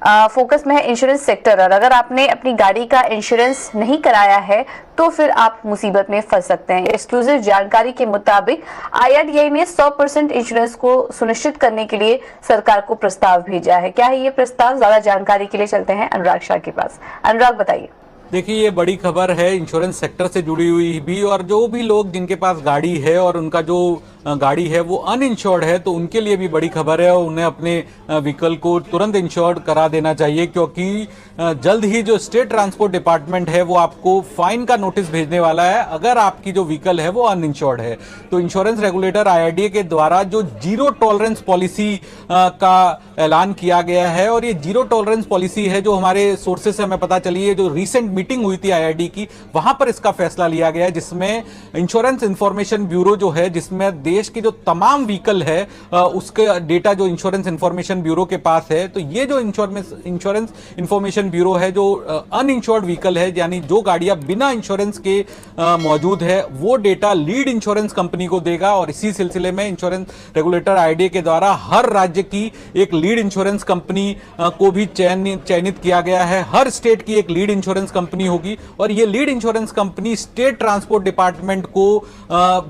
Focus में है insurance sector. और अगर आपने अपनी गाड़ी का इंश्योरेंस नहीं कराया है तो फिर आप मुसीबत में फंस सकते हैं। एक्सक्लूसिव जानकारी के मुताबिक IRDAI ने 100% इंश्योरेंस को सुनिश्चित करने के लिए सरकार को प्रस्ताव भेजा है। क्या है ये प्रस्ताव? ज्यादा जानकारी के लिए चलते हैं अनुराग शाह के पास। अनुराग, बताइए। देखिए, ये बड़ी खबर है इंश्योरेंस सेक्टर से जुड़ी हुई भी, और जो भी लोग जिनके पास गाड़ी है और उनका जो गाड़ी है वो अनइंश्योर्ड है तो उनके लिए भी बड़ी खबर है। और उन्हें अपने व्हीकल को तुरंत इंश्योर्ड करा देना चाहिए, क्योंकि जल्द ही जो स्टेट ट्रांसपोर्ट डिपार्टमेंट है वो आपको फाइन का नोटिस भेजने वाला है अगर आपकी जो व्हीकल है वो अनइंश्योर्ड है। तो इंश्योरेंस रेगुलेटर IRDAI के द्वारा जो जीरो टॉलरेंस पॉलिसी का ऐलान किया गया है, और ये जीरो टॉलरेंस पॉलिसी है जो हमारे सोर्सेस से हमें पता चली है, जो रिसेंट मीटिंग हुई थी IRDAI की, वहां पर इसका फैसला लिया गया है, जिसमें इंश्योरेंस इंफॉर्मेशन ब्यूरो जो है, जिसमें देश की जो तमाम व्हीकल है उसके डेटा जो इंश्योरेंस इंफॉर्मेशन ब्यूरो के पास है, तो ये जो इंश्योरेंस इंफॉर्मेशन ब्यूरो है जो अनइंश्योर्ड व्हीकल है, यानी जो गाड़ियां बिना इंश्योरेंस के मौजूद है, वो डेटा लीड इंश्योरेंस कंपनी को देगा। और इसी सिलसिले में इंश्योरेंस रेगुलेटर IRDAI के द्वारा हर राज्य की एक लीड इंश्योरेंस कंपनी को भी चयनित किया गया है। हर स्टेट की एक लीड इंश्योरेंस कंपनी होगी, और ये lead insurance company state transport department को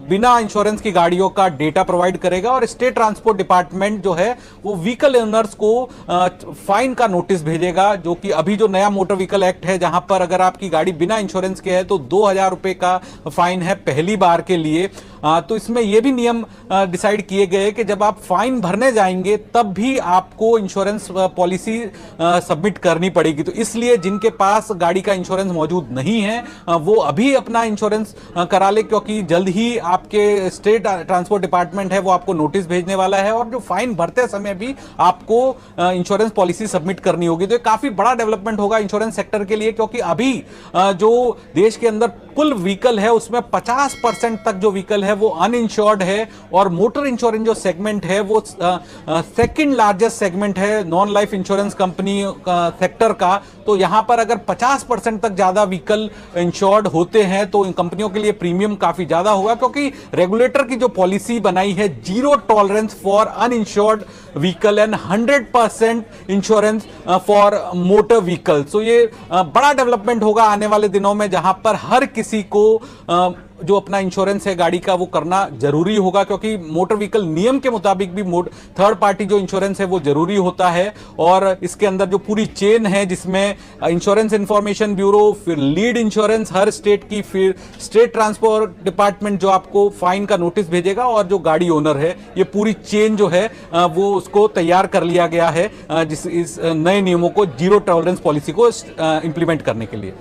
बिना इंश्योरेंस की गाड़ियों का डेटा प्रोवाइड करेगा। और स्टेट ट्रांसपोर्ट डिपार्टमेंट जो है वो व्हीकल ओनर्स को फाइन का नोटिस भेजेगा, जो कि अभी जो नया मोटर व्हीकल एक्ट है, जहां पर अगर आपकी गाड़ी बिना इंश्योरेंस के है तो 2000 रुपए का फाइन है पहली बार के लिए। तो इसमें यह भी नियम डिसाइड किए गए कि जब आप फाइन भरने जाएंगे तब भी आपको इंश्योरेंस पॉलिसी सबमिट करनी पड़ेगी। तो इसलिए जिनके पास गाड़ी का इंश्योरेंस मौजूद नहीं है वो अभी अपना इंश्योरेंस करा ले, क्योंकि जल्द ही आपके स्टेट ट्रांसपोर्ट डिपार्टमेंट है वो आपको नोटिस भेजने वाला है, और जो फाइन भरते समय भी आपको इंश्योरेंस पॉलिसी सबमिट करनी होगी। तो काफी बड़ा डेवलपमेंट होगा इंश्योरेंस सेक्टर के लिए, क्योंकि अभी जो देश के अंदर कुल व्हीकल है उसमें 50% तक जो व्हीकल है वो अनइंश्योर्ड है, और मोटर इंश्योरेंस जो सेगमेंट है वो सेकंड लार्जेस्ट सेगमेंट है non life insurance company sector का। तो यहां पर अगर 50% तक ज्यादा व्हीकल इंश्योर्ड होते हैं तो इन कंपनियों के लिए प्रीमियम काफी ज्यादा होगा, क्योंकि रेगुलेटर की जो पॉलिसी बनाई है zero tolerance for uninsured vehicle and 100% insurance for motor vehicle. तो ये बड़ा डेवलपमेंट होगा आने वाले दिनों में, जहां पर हर किसी को जो अपना इंश्योरेंस है गाड़ी का वो करना जरूरी होगा, क्योंकि मोटर व्हीकल नियम के मुताबिक भी थर्ड पार्टी जो इंश्योरेंस है वो जरूरी होता है। और इसके अंदर जो पूरी चेन है, जिसमें इंश्योरेंस इंफॉर्मेशन ब्यूरो, फिर लीड इंश्योरेंस हर स्टेट की, फिर स्टेट ट्रांसपोर्ट डिपार्टमेंट जो आपको फाइन का नोटिस भेजेगा, और जो गाड़ी ओनर है, ये पूरी चेन जो है वो उसको तैयार कर लिया गया है इस नए नियमों को, जीरो टॉलरेंस पॉलिसी को इंप्लीमेंट करने के लिए।